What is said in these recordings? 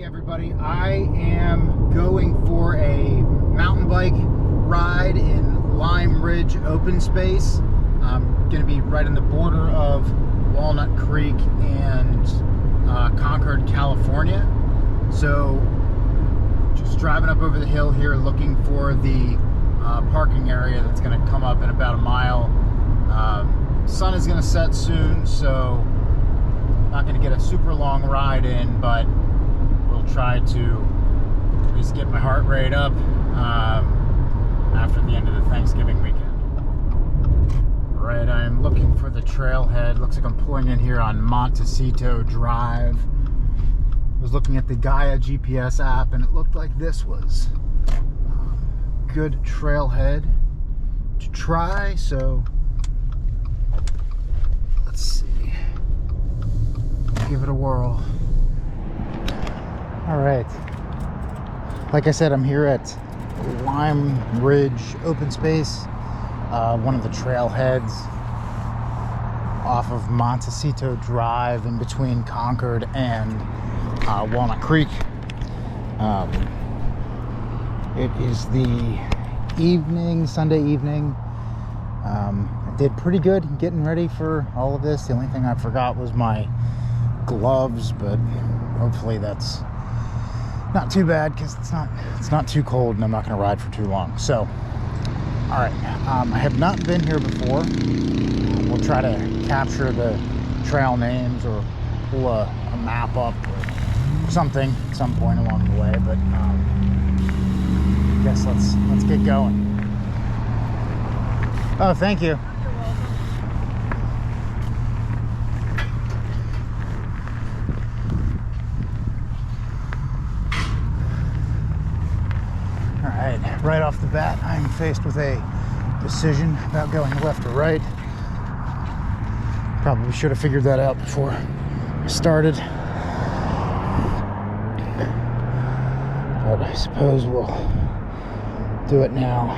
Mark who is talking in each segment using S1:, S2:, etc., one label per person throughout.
S1: everybody. I am going for a mountain bike ride in Lime Ridge open space. I'm going to be right in the border of Walnut Creek and Concord, California. So just driving up over the hill here looking for the parking area that's going to come up in about a mile. Sun is going to set soon, so not going to get a super long ride in, but we'll try to at least get my heart rate up after the end of the Thanksgiving weekend. Right, I'm looking for the trailhead. Looks like I'm pulling in here on Montecito Drive. I was looking at the Gaia GPS app and it looked like this was a good trailhead to try, so let's see. Give it a whirl. All right. Like I said, I'm here at Lime Ridge Open Space, one of the trailheads off of Montecito Drive in between Concord and Walnut Creek. It is the evening, Sunday evening. I did pretty good getting ready for all of this. The only thing I forgot was my gloves, but hopefully that's not too bad because it's not too cold and I'm not going to ride for too long. So all right, I have not been here before. We'll try to capture the trail names or pull a map up or something at some point along the way, but I guess let's get going. Oh, thank you. Right off the bat, I'm faced with a decision about going left or right. Probably should have figured that out before I started. But I suppose we'll do it now.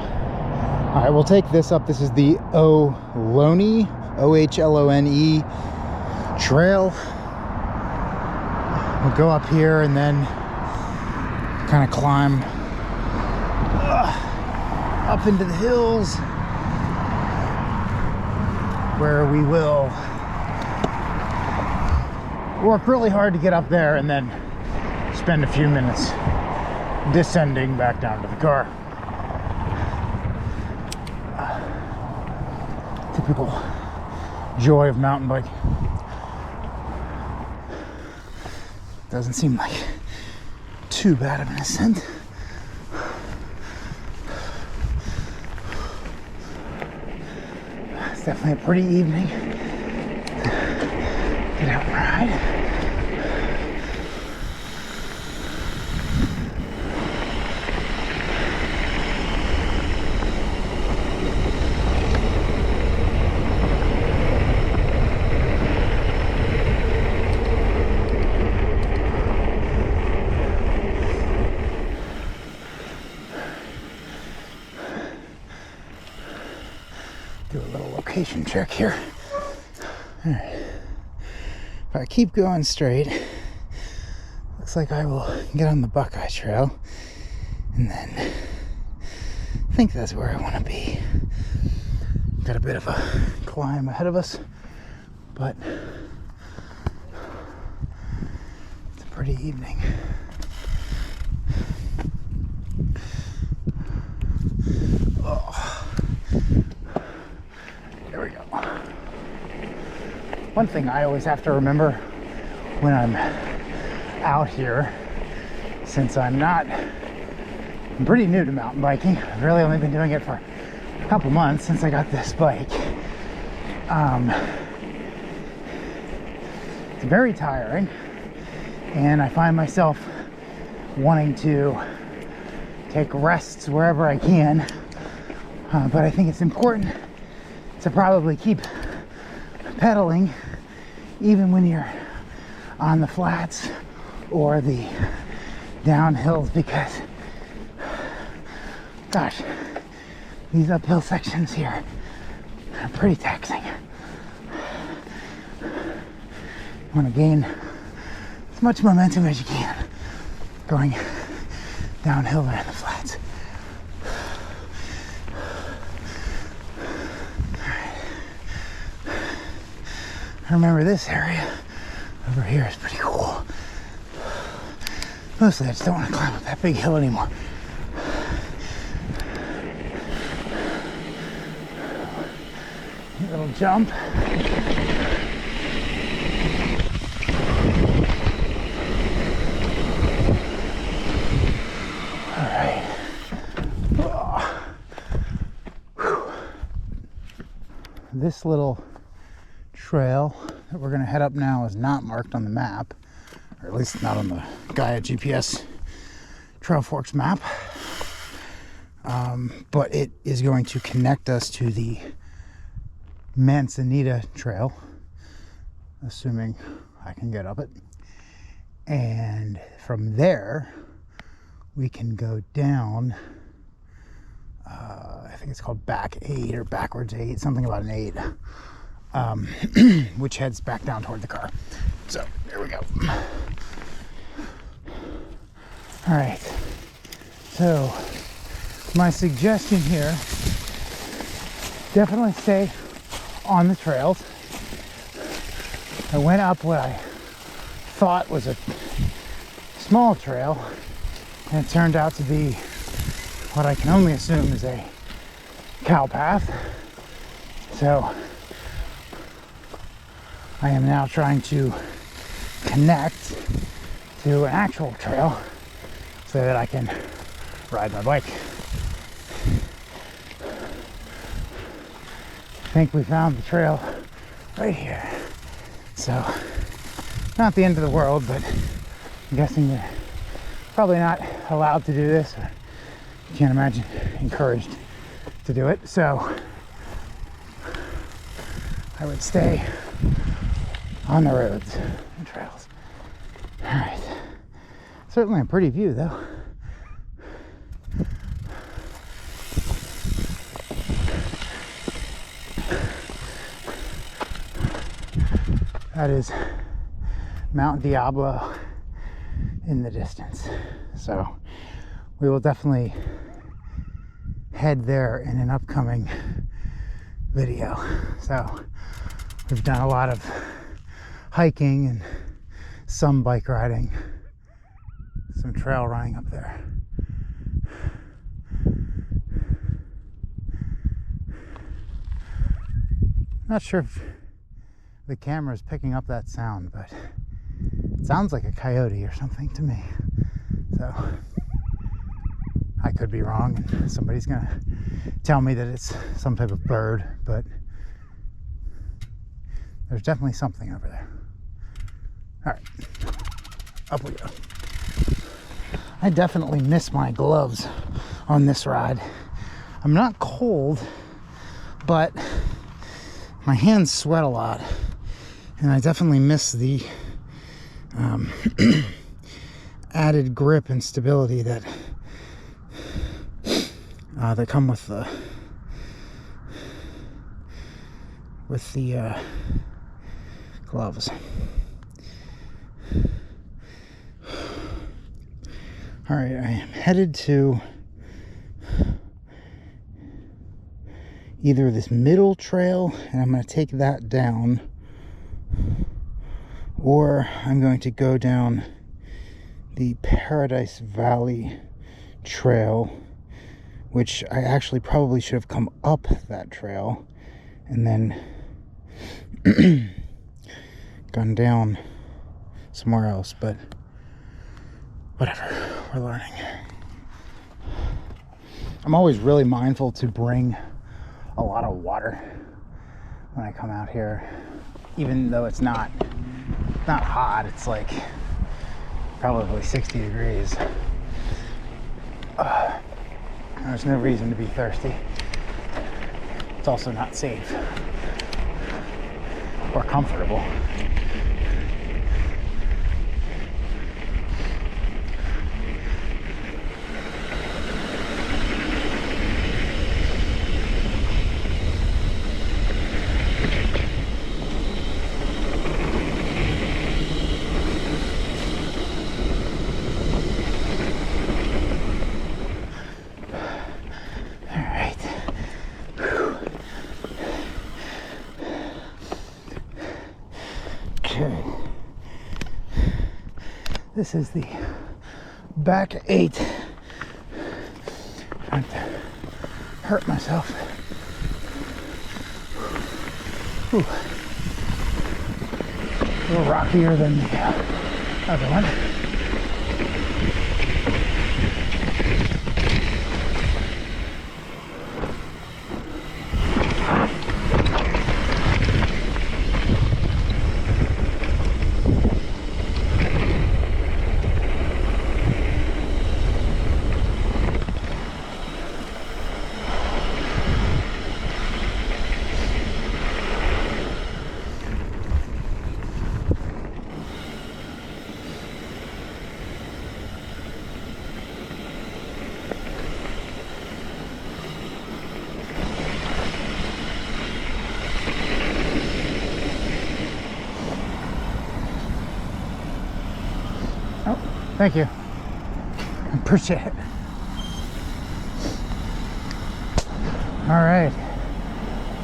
S1: All right, we'll take this up. This is the Ohlone, O-H-L-O-N-E trail. We'll go up here and then kind of climb up into the hills, where we will work really hard to get up there and then spend a few minutes descending back down to the car. Typical joy of mountain biking. Doesn't seem like too bad of an ascent. It's definitely a pretty evening. Get out and ride. Do a little location check here. All right. If I keep going straight, looks like I will get on the Buckeye Trail, and then I think that's where I want to be. Got a bit of a climb ahead of us, but it's a pretty evening. Oh. There we go. One thing I always have to remember when I'm out here, since I'm pretty new to mountain biking. I've really only been doing it for a couple months since I got this bike. It's very tiring, and I find myself wanting to take rests wherever I can, but I think it's important to probably keep pedaling even when you're on the flats or the downhills, because gosh, these uphill sections here are pretty taxing. You want to gain as much momentum as you can. going downhill there in the flats. I remember this area over here is pretty cool. Mostly I just don't want to climb up that big hill anymore. Little jump. All right. This little trail that we're going to head up now is not marked on the map, or at least not on the Gaia GPS Trail Forks map, but it is going to connect us to the Manzanita Trail, assuming I can get up it, and from there we can go down, I think it's called Back 8 or Backwards 8, something about an 8, which heads back down toward the car. So there we go. All right, so my suggestion here, definitely stay on the trails. I went up what I thought was a small trail, and it turned out to be what I can only assume is a cow path. So I am now trying to connect to an actual trail so that I can ride my bike. I think we found the trail right here. So, not the end of the world, but I'm guessing they're probably not allowed to do this, or I can't imagine encouraged to do it. So, I would stay on the roads and trails. All right. Certainly a pretty view, though. That is Mount Diablo in the distance. So we will definitely head there in an upcoming video. So we've done a lot of hiking and some bike riding, some trail running up there. Not sure if the camera is picking up that sound, but it sounds like a coyote or something to me. So I could be wrong, and somebody's gonna tell me that it's some type of bird, but there's definitely something over there. All right, up we go. I definitely miss my gloves on this ride. I'm not cold, but my hands sweat a lot, and I definitely miss the added grip and stability that that come with the gloves. All right, I am headed to either this middle trail, and I'm going to take that down, or I'm going to go down the Paradise Valley Trail, which I actually probably should have come up that trail and then gone down somewhere else, but whatever, we're learning. I'm always really mindful to bring a lot of water when I come out here, even though it's not hot. It's like probably 60 degrees. There's no reason to be thirsty. It's also not safe or comfortable. Okay. This is the back 8. Trying to hurt myself. Whew. A little rockier than the other one. Thank you. Appreciate it. All right.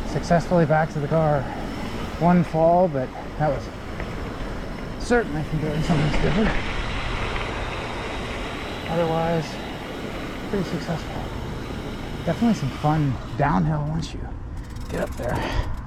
S1: Successfully back to the car. One fall, but that was certainly from doing something stupid. Otherwise, pretty successful. Definitely some fun downhill once you get up there.